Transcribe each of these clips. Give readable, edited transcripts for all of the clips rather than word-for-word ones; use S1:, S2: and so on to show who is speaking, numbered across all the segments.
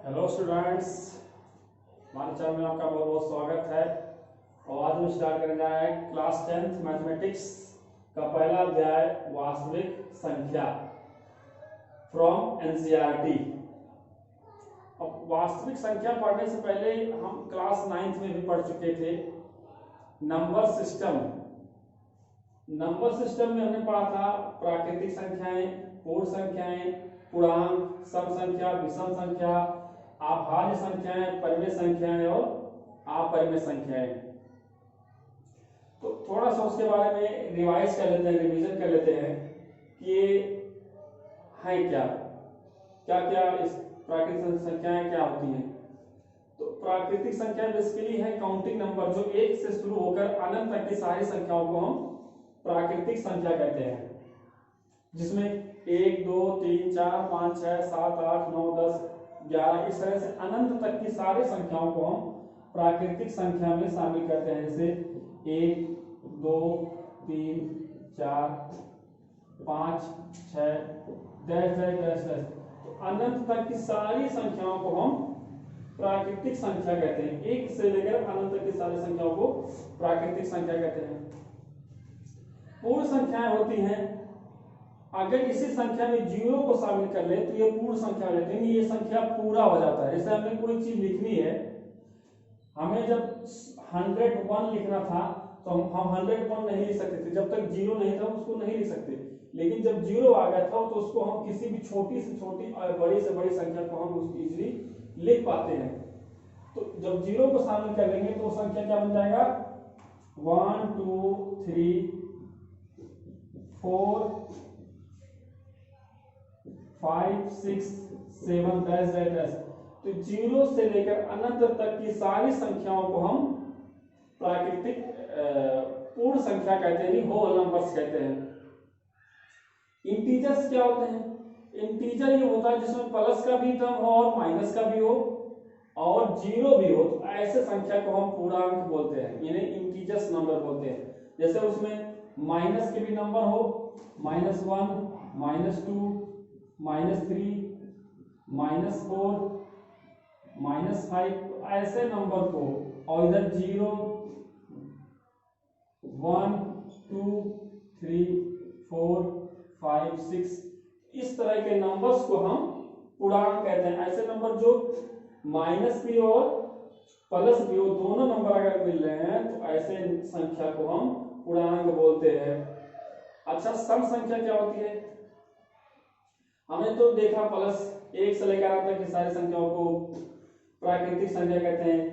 S1: Hello students, हमारे channel में आपका बहुत बहुत स्वागत है। और आज हम स्टार्ट करने जा रहे हैं क्लास 10th मैथमेटिक्स का पहला अध्याय वास्तविक संख्या फ्रॉम एनसीईआरटी। अब वास्तविक संख्या पढ़ने से पहले हम क्लास 9th में भी पढ़ चुके थे नंबर सिस्टम। नंबर सिस्टम में हमने पढ़ा था प्राकृतिक संख्याएं, पूर्ण संख्याएं, पूर्णांक, सम संख्या, विषम संख्या, अभाज्य संख्याएं, परिमेय संख्याएं और अपरिमेय संख्याएं। तो थोड़ा सा उसके बारे में रिवाइज कर लेते हैं, रिवीजन कर लेते हैं कि ये है क्या क्या क्या इस प्राकृतिक संख्याएं क्या होती हैं। तो प्राकृतिक संख्या बेसिकली है काउंटिंग नंबर जो एक से शुरू होकर अनंत तक की सारी संख्याओं को हम प्राकृतिक संख्या कहते हैं, जिसमें 1 2 3 4 5 6 7 8 9 10 11 इस तरह से अनंत तक की सारी संख्याओं को हम प्राकृतिक संख्या में शामिल करते हैं। जैसे 1 2 3 4 5 6 10 तो अनंत तक की सारी संख्याओं को हम प्राकृतिक संख्या कहते हैं। एक से लेकर अनंत तक की सारी संख्याओं को प्राकृतिक संख्या कहते हैं। पूर्ण संख्याएं होती हैं, अगर इसी संख्या में जीरो को शामिल कर ले तो ये पूर्ण संख्या हो जाती है, ये संख्या पूरा हो जाता है। जैसे हमें कोई चीज लिखनी है, हमें जब 101 लिखना था तो हम 101 नहीं लिख सकते थे, जब तक जीरो नहीं था उसको नहीं लिख सकते। लेकिन जब जीरो आ गया था तो उसको हम किसी भी छोटी से छोटी और बड़ी से बड़ी संख्या को हम उसको इजीली लिख पाते हैं। तो जब जीरो को शामिल कर लेंगे तो संख्या क्या बन जाएगा, 1 2 3 4 5 6 7 10 तो जीरो से लेकर अनंत तक की सारी संख्याओं को हम प्राकृतिक पूर्ण संख्या कहते हैं, होल नंबर्स कहते हैं। इंटीजर्स क्या होते हैं? इंटीजर ये होता है जिसमें प्लस का भी टर्म हो और माइनस का भी हो और जीरो भी हो, तो ऐसे संख्या को हम पूर्णांक बोलते हैं, यानी इंटीजर्स नंबर बोलते हैं। जैसे उसमें माइनस के भी नंबर हो, -1 -2 -3 -4 -5 ऐसे नंबर को, और इधर 0 1 2 3 4 5 6 इस तरह के नंबर्स को हम पूर्णांक कहते हैं। ऐसे नंबर जो माइनस भी और प्लस भी हो, दोनों नंबर अगर मिल रहे हैं तो ऐसे संख्या को हम पूर्णांक बोलते हैं। अच्छा, सम संख्या क्या होती है? हमने तो देखा प्लस 1 से लेकर अंत तक की सारी संख्याओं को प्राकृतिक संख्या कहते हैं।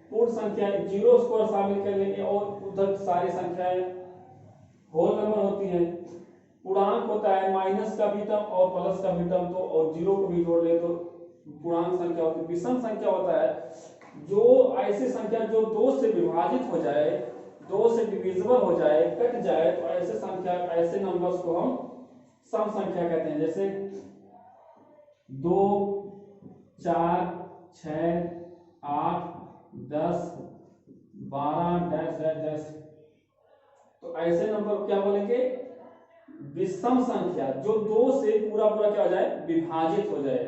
S1: पूर्ण संख्या जीरो को शामिल कर लेंगे और उधर सारी संख्याएं होल नंबर होती हैं। पूर्णांक होता है माइनस का भी टर्म और प्लस का भी टर्म, तो और जीरो को भी जोड़ ले तो पूर्णांक संख्या होती है। विषम संख्या होता है जो ऐसी संख्या जो 2 से विभाजित हो जाए, 2 से डिविजिबल हो जाए, कट जाए, तो ऐसे संख्या ऐसे नंबर्स को हम सम संख्या कहते हैं। जैसे 2 4 6 8 10 12 10 तो ऐसे नंबर को क्या बोलेंगे? विषम संख्या, जो 2 से पूरा क्या हो जाए, विभाजित हो जाए।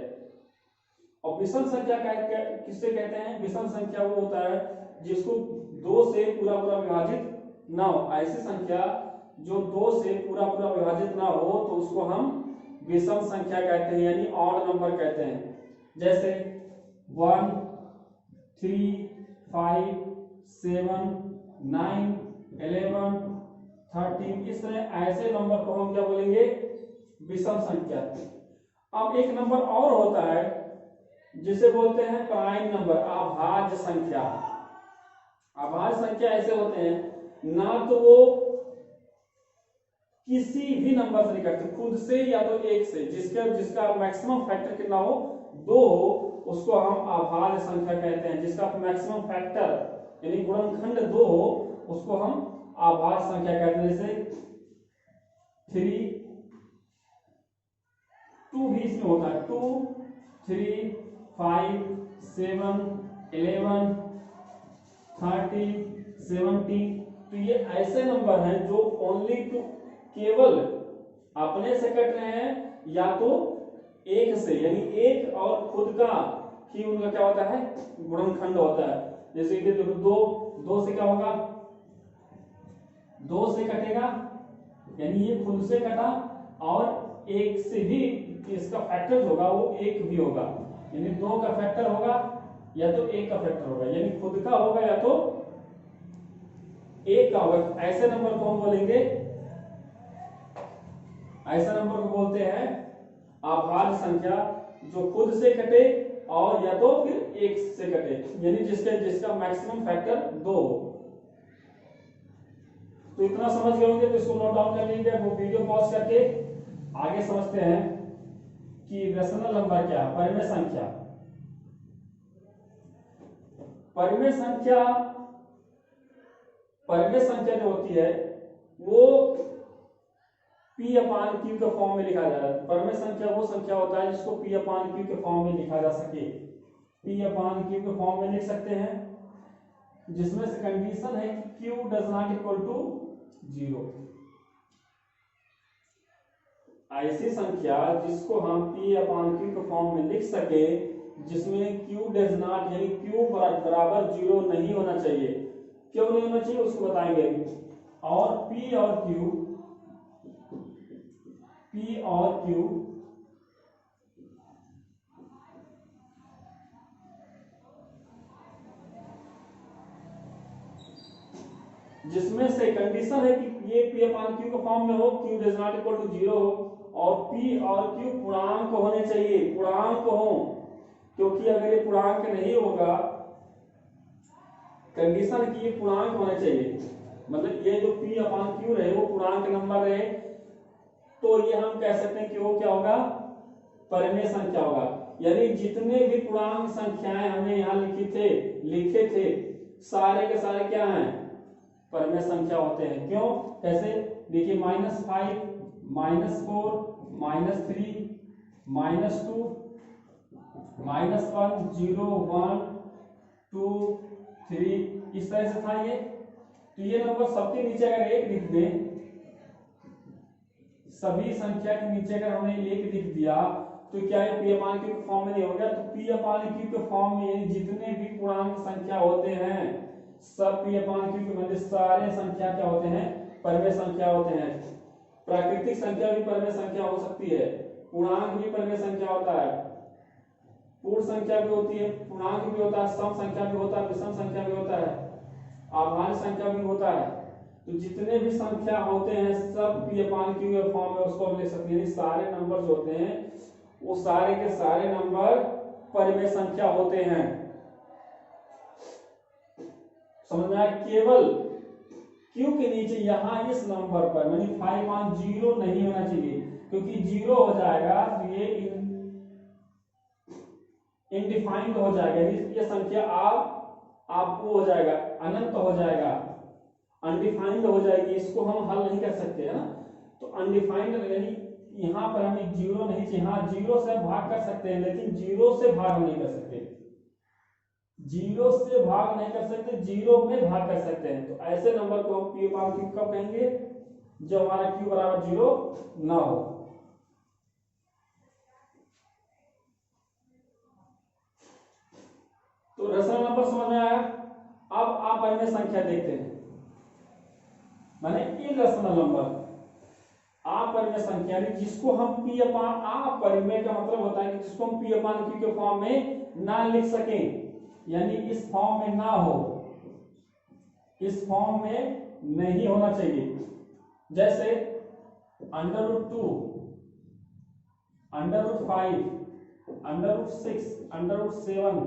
S1: और विषम संख्या किससे कहते हैं? विषम संख्या वो होता है जिसको 2 से पूरा विभाजित ना हो। ऐसी संख्या जो 2 से पूरा विभाजित ना हो तो उसको हम विषम संख्या कहते हैं, यानी ऑड नंबर कहते हैं। जैसे 1 3 5 7 9 11 13 इस तरह ऐसे नंबर को हम क्या बोलेंगे? विषम संख्या। अब एक नंबर और होता है जिसे बोलते हैं प्राइम नंबर, अभाज्य संख्या। अभाज्य संख्या ऐसे होते हैं ना तो वो किसी भी नंबर से नहीं करते, खुद से या तो एक से, जिसका मैक्सिमम फैक्टर कितना हो, 2 हो, उसको हम अभाज्य संख्या कहते हैं। जिसका मैक्सिमम फैक्टर यानी गुणनखंड 2 हो उसको हम अभाज्य संख्या कहते हैं। जैसे 3 2 भी इसमें होता है, 2 3 5 7 11 13 17 तो ये ऐसे नंबर हैं जो ओनली टू केवल अपने से कट रहे हैं या तो एक से, यानी एक और खुद का कि उनका क्या होता है, गुणनखंड होता है। जैसे कि देखो दो से क्या होगा, 2 से कटेगा, यानी ये खुद से कटा, और एक से भी इसका फैक्टर होगा वो 1 भी होगा, यानी 2 का फैक्टर होगा या तो 1 का फैक्टर होगा, यानी खुद का होगा या तो 1 का होगा। ऐसे नंबर को हम बोलेंगे, ऐसा नंबर को बोलते हैं अभाज्य संख्या, जो खुद से कटे और या तो फिर 1 से कटे, यानी जिसका मैक्सिमम फैक्टर 2 हो। तो इतना समझ गए होंगे तो इसको नोट डाउन कर लीजिए, वो वीडियो पॉज करके आगे समझते हैं कि रेशनल नंबर क्या है। परिमेय संख्या, परिमेय संख्या, परिमेय संख्या जो होती है वो P/Q के फॉर्म में लिखा जा रहा है। परिमेय संख्या वो संख्या होता है जिसको P/Q के फॉर्म में लिखा जा सके। P/Q के फॉर्म में लिख सकते हैं, जिसमें से कंडीशन है कि Q does not equal to 0। ऐसी संख्या जिसको हम P/Q के फॉर्म में लिख सके जिसमें Q डज नॉट, यानी Q बराबर 0 नहीं होना चाहिए। क्यों नहीं होना चाहिए उसको बताएंगे। और P और Q जिसमें से कंडीशन है कि ये P/Q के फॉर्म में हो, Q does not equal to 0 हो, और P और Q पूर्णांक होने चाहिए, पूर्णांक हो, क्योंकि अगर ये पूर्णांक नहीं होगा, कंडीशन की ये पूर्णांक होने चाहिए, मतलब ये जो P/Q रहे वो पूर्णांक नंबर रहे, तो ये हम कह सकते हैं कि वो क्या होगा, परिमेय संख्या होगा। यानी जितने भी पूर्णांक संख्याएं हमने यहाँ लिखे थे सारे के सारे क्या हैं, परिमेय संख्या होते हैं। क्यों, कैसे, देखिए -5, -4, -3, -2, -1, 0, 1, 2, 3, इस तरह से था ये। तो ये नंबर सबके नीचे अगर 1 लिख दें, सभी संख्या के नीचे अगर हमने 1 लिख दिया तो क्या है, P/Q के फॉर्म में नहीं हो गया। तो P/Q के फॉर्म में जितने भी पूर्णांक संख्या होते हैं सब P/Q के मतलब सारे संख्या क्या होते हैं, परिमेय संख्या होते हैं। प्राकृतिक संख्या भी परिमेय संख्या हो सकती है, पूर्णांक भी परिमेय संख्या होता है, पूर्ण संख्या भी होती है, पूर्णांक भी होता है, सम संख्या भी होता है, विषम संख्या भी होता है, अभाज्य संख्या भी होता है। तो जितने भी संख्या होते हैं सब P/Q के फॉर्म में उसको हम लिख सकते हैं। सारे नंबर जो होते हैं वो सारे के सारे नंबर परिमेय संख्या होते हैं। समझ में आया, केवल Q के नीचे यहाँ इस नंबर पर यानी 5/0 नहीं होना चाहिए, क्योंकि 0 हो जाएगा तो ये इनडिफाइंड हो जाएगा, ये संख्या आपको हो जाएगा, अनंत हो जाएगा, अनडिफाइंड हो जाएगी, इसको हम हल नहीं कर सकते है ना। तो अनडिफाइंड यानी यहाँ पर हमें 0 नहीं चाहिए। हाँ 0 से भाग कर सकते हैं, लेकिन 0 से भाग नहीं कर सकते, 0 से भाग नहीं कर सकते, 0 में भाग कर सकते हैं। तो ऐसे नंबर को हम P/Q कब कहेंगे, जब हमारा Q बराबर 0 ना हो। तो रेशनल नंबर समझ में आया। अब आप परिमेय संख्या देखते हैं, माने इरेशनल नंबर, अपरिमेय संख्या जिसको हम परिमेय का मतलब होता है कि जिसको हम P/Q के फॉर्म में ना लिख सकें, यानी इस फॉर्म में ना हो, इस फॉर्म में नहीं होना चाहिए। जैसे √2, √5, √6, √7,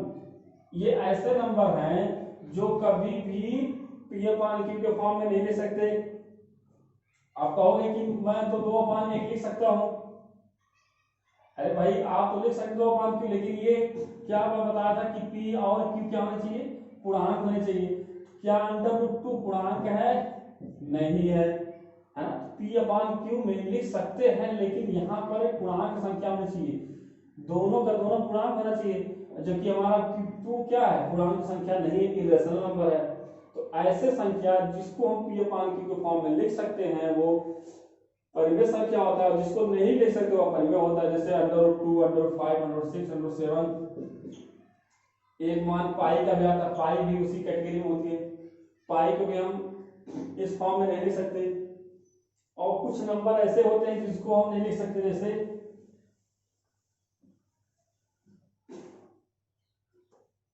S1: ये ऐसे नंबर हैं जो कभी भी P/Q के फॉर्म में नहीं ले सकते। आप कहोगे कि मैं तो 2/1 लिख सकता हूं। अरे भाई आप तो लिख सकते हो 2/Q, लेकिन ये क्या मैं बताया था कि P और Q क्या होने चाहिए, पूर्णांक होने चाहिए। क्या √2 पूर्णांक है, नहीं है, है ना। P/Q में लिख सकते हैं, लेकिन यहाँ पर पूर्णांक संख्या होनी चाहिए, दोनों का दोनों पूर्णांक होना चाहिए, जबकि हमारा Q क्या है, पूर्णांक संख्या नहीं है, इरेशनल नंबर है। तो ऐसे संख्या जिसको हम P/Q के फॉर्म में लिख सकते हैं वो परिमेय संख्या होता है, जिसको नहीं लिख सकते वो परिमेय होता है। जैसे √2, √5, √6, √7, एक मान पाई का भी आता है, पाई भी उसी कैटेगरी में होती है। पाई को भी हम इस फॉर्म में नहीं लिख सकते। और कुछ नंबर ऐसे होते हैं जिसको हम नहीं लिख सकते,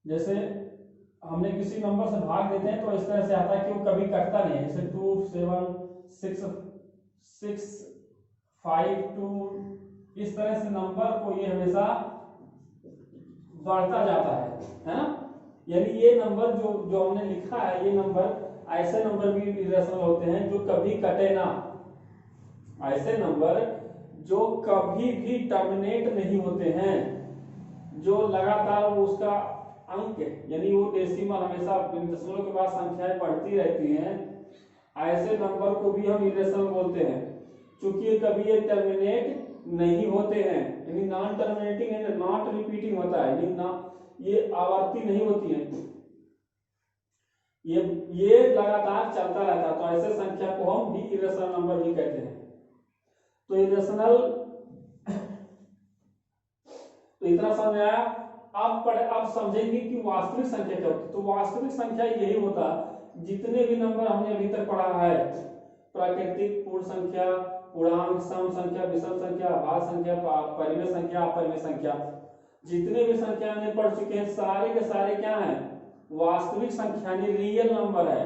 S1: जैसे हमने किसी नंबर से भाग देते हैं तो इस तरह से आता है कि वो कभी कटता नहीं है, जैसे 2 7 6 6 5 2, इस तरह से नंबर को ये हमेशा बढ़ता जाता है ना। यानी ये नंबर जो जो हमने लिखा है, ये नंबर, ऐसे नंबर भी इरेशनल होते हैं जो कभी कटे ना। ऐसे नंबर जो कभी भी टर्मिनेट नहीं होते हैं, जो लगातार वो उसका अंक यानी वो डेसिमल हमेशा दशमलव के बाद संख्याएं बढ़ती रहती हैं, ऐसे नंबर को भी हम इरेशनल बोलते हैं। क्योंकि ये कभी ये टर्मिनेट नहीं होते हैं, यानी नॉन टर्मिनेटिंग है, नॉट रिपीटिंग होता है, यानी ना ये आवर्ती नहीं होती है, ये लगातार चलता रहता है। तो ऐसे संख्या को हम भी इरेशनल नंबर भी कहते हैं। तो इरेशनल, तो इतना समझ आया। अब समझेंगे कि वास्तविक संख्या क्या होती है। तो वास्तविक संख्या यही होता, जितने भी नंबर हमने अभी तक पढ़ा है, प्राकृतिक, पूर्ण संख्या, पूर्णांक, सम संख्या, विषम संख्या, अभाज्य संख्या, परिमेय संख्या, अपरिमेय संख्या, जितने भी संख्या हमने पढ़ चुके हैं, सारे के सारे क्या हैं, वास्तविक संख्या, यानी रियल नंबर है।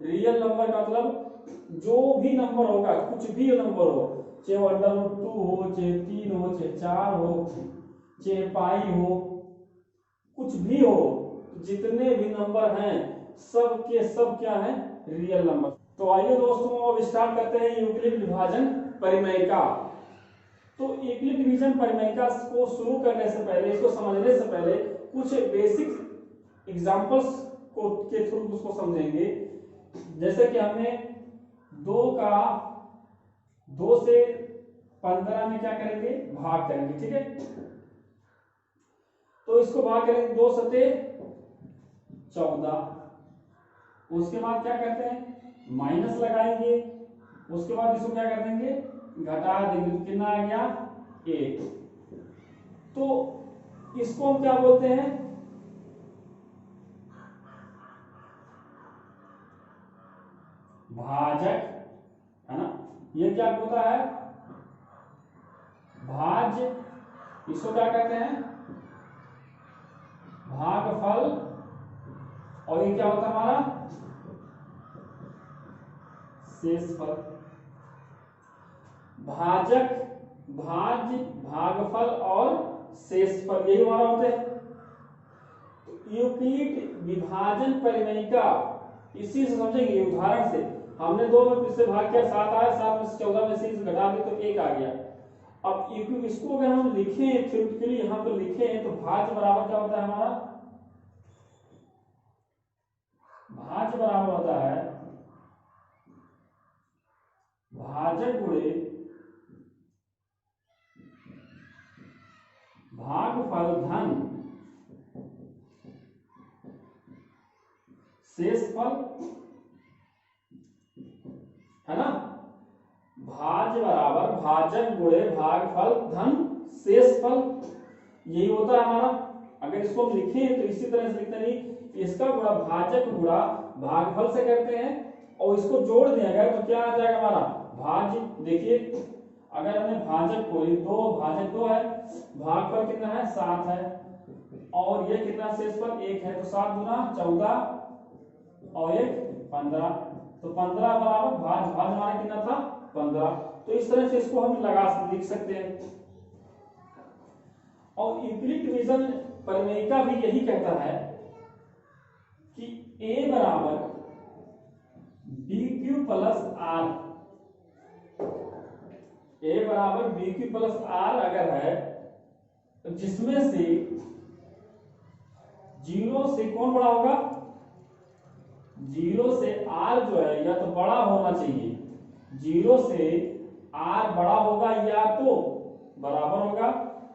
S1: रियल नंबर का मतलब जो भी नंबर होगा, कुछ भी नंबर हो, चाहे √2 हो, चाहे 3 हो, चाहे 4 हो, चाहे पाई हो, कुछ भी हो, जितने भी नंबर हैं सब के सब क्या है, रियल नंबर। तो आइए दोस्तों अब स्टार्ट करते हैं यूक्लिड विभाजन परिमेयिका। तो यूक्लिड डिवीजन परिमेयिका को शुरू करने से पहले, इसको समझने से पहले कुछ बेसिक एग्जांपल्स को के थ्रू उसको समझेंगे। जैसे कि हमने 2 से 15 में क्या करेंगे, भाग करेंगे, ठीक है। तो इसको भाग करेंगे 2 सते 14, उसके बाद क्या करते हैं, माइनस लगाएंगे, उसके बाद इसको क्या कर देंगे, घटा देंगे, तो कितना आ गया, 1। तो इसको हम क्या बोलते हैं, भाजक, है ना। ये क्या होता है, भाज्य, इसको क्या कहते हैं, भागफल, और ये क्या होता है हमारा, शेषफल। भाजक, भाज्य, भागफल और शेषफल, यही हमारा होते हैं। यूक्लिड विभाजन परिमेयिका इसी से समझेंगे, उदाहरण से। हमने 2 में से भाग किया, 7 आया, 7 में से 14 में से घटा दी तो 1 आ गया। अब इसको अगर हम लिखें थ्योरेटिकली, यहाँ पर लिखें, तो भाज्य बराबर क्या होता है हमारा, भाज्य बराबर होता है भाजक गुणे भागफल धन शेषफल, है ना। भाज्य बराबर भाजक गुणे भागफल धन शेषफल, यही होता है हमारा। अगर इसको हम लिखें तो इसी तरह से लिखते नहीं, इसका गुणा भाजक गुणा भागफल से करते हैं, और इसको जोड़ दिया गया तो क्या आ जाएगा हमारा, भाज्य। देखिए अगर हमने भाजक को 2, भाजक 2 है, भागफल कितना है, 7 है, और ये कितना, शेषफल 1 है, तो 7 गुना 14 और 1 15, तो 15 बराबर भाज्य हमारा कितना था, 15। तो इस तरह से इसको हम लिख सकते हैं। और यूक्लिड डिवीजन परिमेयिका भी यही कहता है कि a बराबर bq प्लस r, a बराबर bq प्लस r अगर है, जिसमें से 0 से कौन बड़ा होगा, 0 से r जो है या तो बड़ा होना चाहिए, 0 से r बड़ा होगा या तो बराबर होगा,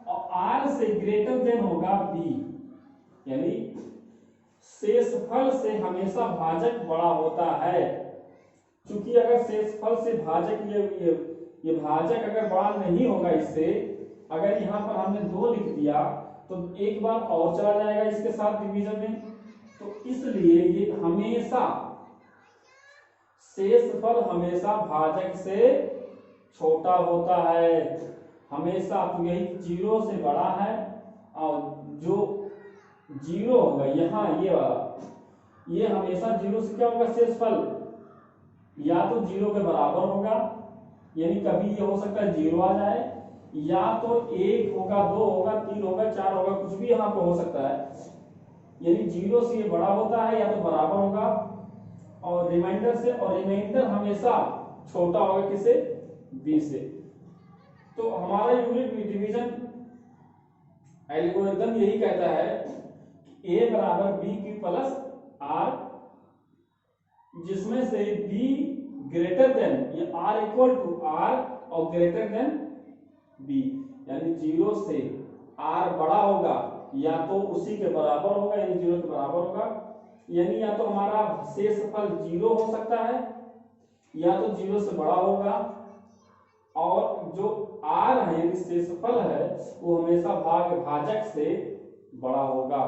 S1: और r से ग्रेटर देन होगा b, यानी शेषफल से हमेशा भाजक बड़ा होता है। क्योंकि अगर शेषफल से भाजक ये भाजक अगर बड़ा नहीं होगा, इससे अगर यहाँ पर हमने 2 लिख दिया तो एक बार और चला जाएगा इसके साथ डिवीजन में। तो इसलिए ये हमेशा शेषफल हमेशा भाजक से छोटा होता है हमेशा। तो यही 0 से बड़ा है और जो 0 होगा यहाँ ये वाला, ये हमेशा 0 से क्या होगा शेषफल, या तो 0 के बराबर होगा, यानी कभी ये हो सकता है 0 आ जाए, या तो 1 होगा, 2 होगा, 3 होगा, 4 होगा, कुछ भी यहाँ पे हो सकता है। यानी 0 से ये बड़ा होता है या तो बराबर होगा और रिमाइंडर से, और रिमाइंडर हमेशा छोटा होगा किसे, b से। तो हमारा यूनिट डिवीजन एल्गोरिथम यही कहता है कि a बराबर b क्यू प्लस r, जिसमें से b ग्रेटर देन, ये r इक्वल टू r और ग्रेटर देन b, यानी 0 से r बड़ा होगा या तो उसी के बराबर होगा, यानी 0 के बराबर होगा, यानी या तो हमारा शेषफल 0 हो सकता है या तो 0 से बड़ा होगा, और जो r है यानी शेषफल है वो हमेशा भाजक से बड़ा होगा।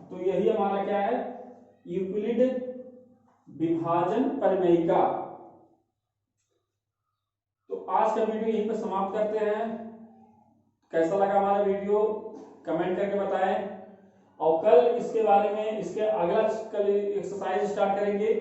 S1: तो यही हमारा क्या है, यूक्लिड विभाजन परिमेयिका। तो आज का वीडियो यहीं पे समाप्त करते हैं। कैसा लगा हमारा वीडियो कमेंट करके बताएं, और कल इसके बारे में, इसके अगला कल एक्सरसाइज स्टार्ट करेंगे।